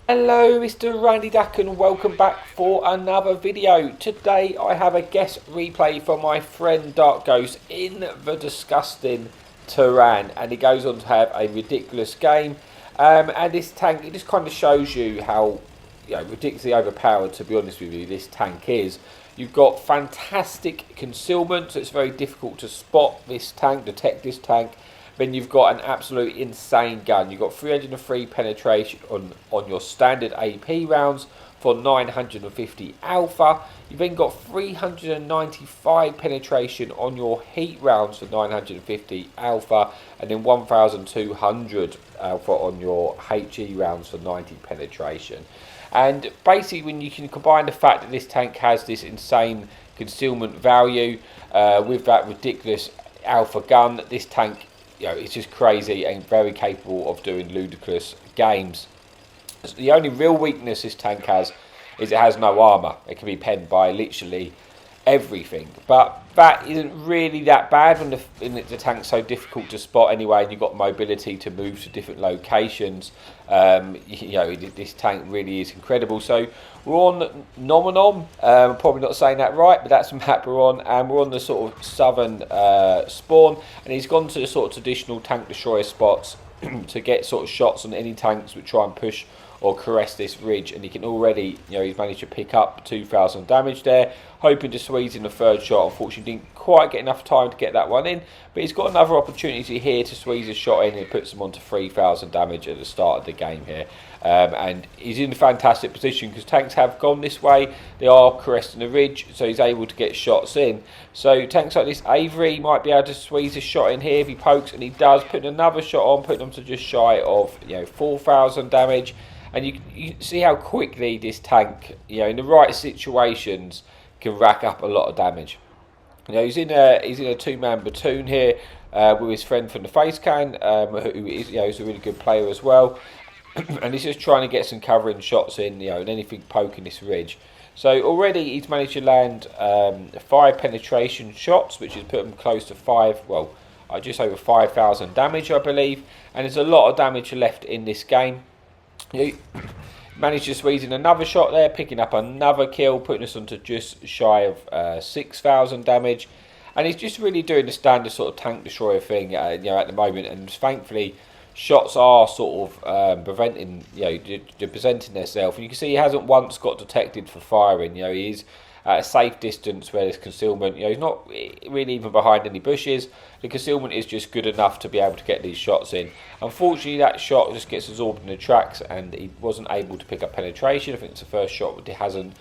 Hello, Mr. Randy Duck, and welcome back for another video. Today I have a guest replay from my friend Dark Ghost in the disgusting Taran, and he goes on to have a ridiculous game. And this tank, it just kind of shows you how ridiculously overpowered, to be honest with you, this tank is. You've got fantastic concealment, so it's very difficult to spot this tank, detect this tank. Then you've got an absolute insane gun. You've got 303 penetration on your standard AP rounds for 950 alpha. You've then got 395 penetration on your heat rounds for 950 alpha, and then 1200 alpha on your HE rounds for 90 penetration. And basically, when you can combine the fact that this tank has this insane concealment value with that ridiculous alpha gun, this tank, it's just crazy and very capable of doing ludicrous games. So the only real weakness this tank has is it has no armour. It can be penned by literally everything, but that isn't really that bad when the tank's so difficult to spot anyway, and you've got mobility to move to different locations. This tank really is incredible. So we're on Nomenom. Probably not saying that right, but that's the map we're on, and we're on the sort of southern spawn, and he's gone to the sort of traditional tank destroyer spots to get sort of shots on any tanks which try and push or caress this ridge, and he can already, he's managed to pick up 2,000 damage there, hoping to squeeze in the third shot. Unfortunately, didn't quite get enough time to get that one in, but he's got another opportunity here to squeeze a shot in, and it puts him onto 3,000 damage at the start of the game here. And he's in a fantastic position because tanks have gone this way. They are caressing the ridge, so he's able to get shots in. So tanks like this Avery might be able to squeeze a shot in here if he pokes, and he does, putting another shot on, putting him to just shy of 4,000 damage. And you see how quickly this tank, in the right situations, can rack up a lot of damage. He's in a two-man platoon here with his friend from the Face Can, who is is a really good player as well. And he's just trying to get some covering shots in, and anything poking this ridge. So already he's managed to land 5 penetration shots, which has put him close to just over 5,000 damage, I believe. And there's a lot of damage left in this game. He managed to squeeze in another shot there, picking up another kill, putting us onto just shy of 6,000 damage. And he's just really doing the standard sort of tank destroyer thing, at the moment. And thankfully, shots are sort of presenting themselves. And you can see he hasn't once got detected for firing. He is at a safe distance where there's concealment. He's not really even behind any bushes. The concealment is just good enough to be able to get these shots in. Unfortunately, that shot just gets absorbed in the tracks, and he wasn't able to pick up penetration. I think it's the first shot that he hasn't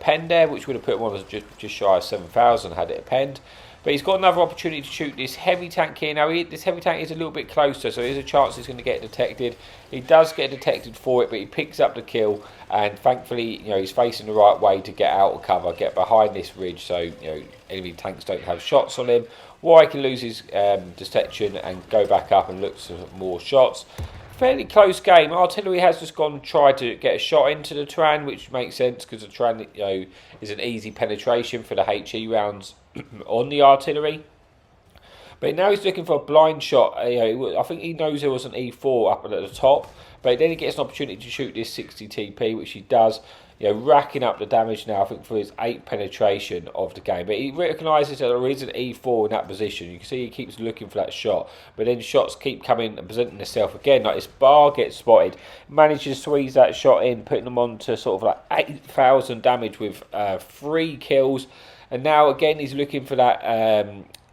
penned there, which would have put him on just shy of 7,000 had it penned. But he's got another opportunity to shoot this heavy tank here. Now, this heavy tank is a little bit closer, so there's a chance he's going to get detected. He does get detected for it, but he picks up the kill, and thankfully, he's facing the right way to get out of cover, get behind this ridge, so, enemy tanks don't have shots on him. Or he can lose his detection and go back up and look for more shots. Fairly close game. Artillery has just tried to get a shot into the Taran, which makes sense because the Taran is an easy penetration for the HE rounds on the artillery. But now he's looking for a blind shot. I think he knows there was an E4 up at the top, but then he gets an opportunity to shoot this 60 TP, which he does. Racking up the damage now, I think, for his 8 penetration of the game. But he recognises that there is an E4 in that position. You can see he keeps looking for that shot. But then shots keep coming and presenting themselves again. Like this bar gets spotted. Manages to squeeze that shot in, putting them on to sort of like 8,000 damage with 3 kills. And now again he's looking for that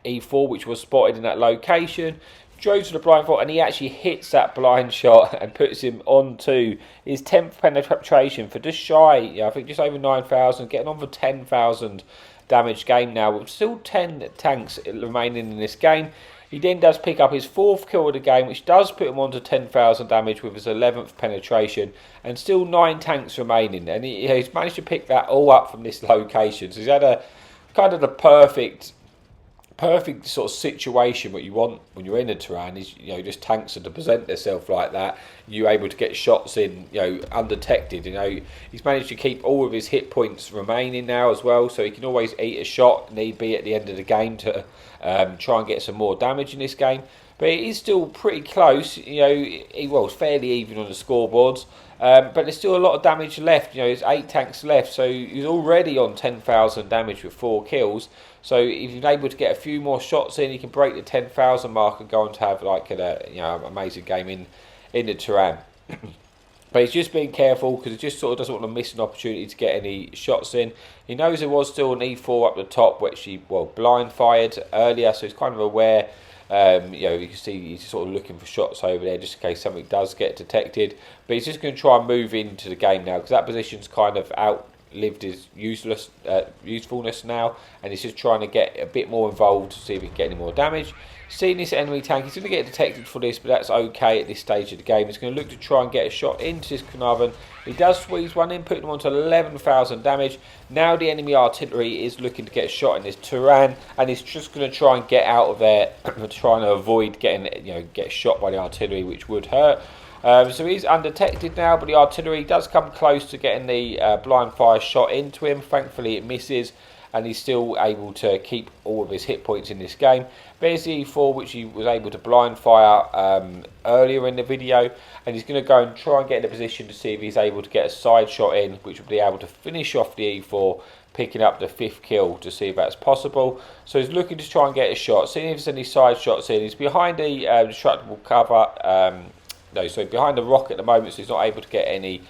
E4, which was spotted in that location. Goes to the blind shot, and he actually hits that blind shot and puts him onto his 10th penetration for just shy, I think just over 9,000, getting on for 10,000 damage game now, with still 10 tanks remaining in this game. He then does pick up his 4th kill of the game, which does put him onto 10,000 damage with his 11th penetration, and still 9 tanks remaining. And he's managed to pick that all up from this location. So he's had a kind of the perfect sort of situation what you want when you're in a Taran is just tanks to present themselves like that. You're able to get shots in undetected. He's managed to keep all of his hit points remaining now as well, so he can always eat a shot need be at the end of the game to try and get some more damage in this game. but it is still pretty close. You know, it's fairly even on the scoreboards. But there's still a lot of damage left. You know, there's 8 tanks left, so he's already on 10,000 damage with 4 kills. So if he's able to get a few more shots in, he can break the 10,000 mark and go on to have like a amazing game in the Taran. But he's just being careful because he just sort of doesn't want to miss an opportunity to get any shots in. He knows there was still an E4 up the top, which he blind fired earlier, so he's kind of aware. You can see he's sort of looking for shots over there just in case something does get detected. But he's just going to try and move into the game now because that position's kind of outlived his usefulness now, and he's just trying to get a bit more involved to see if he can get any more damage. Seeing this enemy tank, he's going to get detected for this, but that's okay at this stage of the game. He's going to look to try and get a shot into this Carnarvon. He does squeeze one in, putting him onto 11,000 damage. Now the enemy artillery is looking to get a shot in this Taran, and he's just going to try and get out of there, trying to avoid getting, get shot by the artillery, which would hurt. So he's undetected now, but the artillery does come close to getting the blind fire shot into him. Thankfully it misses, and he's still able to keep all of his hit points in this game. There's the E4, which he was able to blind fire earlier in the video, and he's going to go and try and get in a position to see if he's able to get a side shot in, which will be able to finish off the E4, picking up the 5th kill to see if that's possible. So he's looking to try and get a shot, seeing if there's any side shots in. He's behind the destructible cover, behind the rock at the moment, so he's not able to get any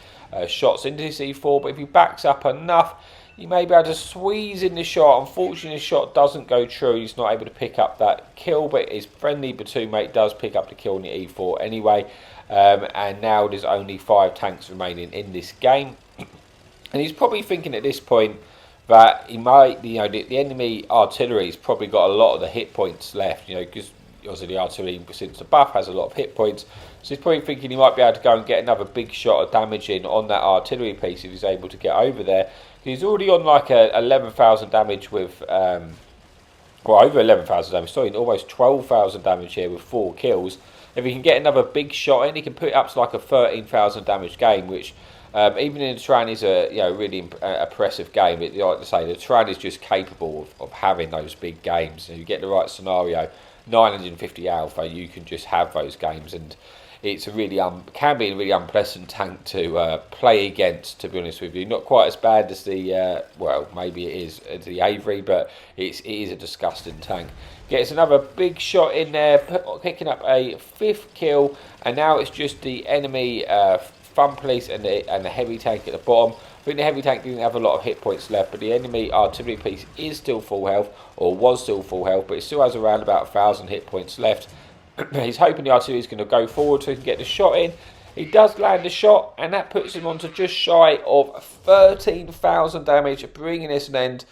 shots into this E4, but if he backs up enough, he may be able to squeeze in the shot. Unfortunately, the shot doesn't go true. He's not able to pick up that kill, but his friendly platoon mate does pick up the kill in the E4 anyway. And now there's only 5 tanks remaining in this game. And he's probably thinking at this point that he might, the enemy artillery's probably got a lot of the hit points left, because obviously the artillery, since the buff, has a lot of hit points. So he's probably thinking he might be able to go and get another big shot of damage in on that artillery piece if he's able to get over there. He's already on like 11,000 damage with, over 11,000 damage, sorry, almost 12,000 damage here with 4 kills. If he can get another big shot in, he can put it up to like a 13,000 damage game, which even in the Taran is a really impressive game. Like I say, the Taran is just capable of having those big games. If you get the right scenario, 950 alpha, you can just have those games, and it's a really can be a really unpleasant tank to play against, to be honest with you. Not quite as bad as the maybe it is the Avery, but it is a disgusting tank. Gets another big shot in there, picking up a 5th kill, and now it's just the enemy Fun Police and the heavy tank at the bottom. I think the heavy tank didn't have a lot of hit points left, but the enemy artillery piece is still full health, or was still full health, but it still has around about 1,000 hit points left. He's hoping the artillery is going to go forward so he can get the shot in. He does land a shot, and that puts him on to just shy of 13,000 damage, bringing us an end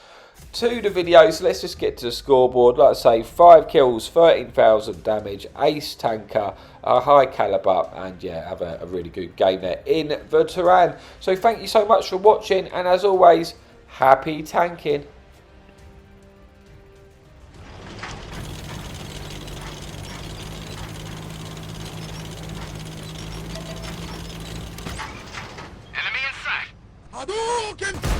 to the video. So let's just get to the scoreboard. Like I say, 5 kills, 13,000 damage, ace tanker, a high caliber, and have a really good game there in the Taran. So thank you so much for watching, and as always, happy tanking. Hadouken!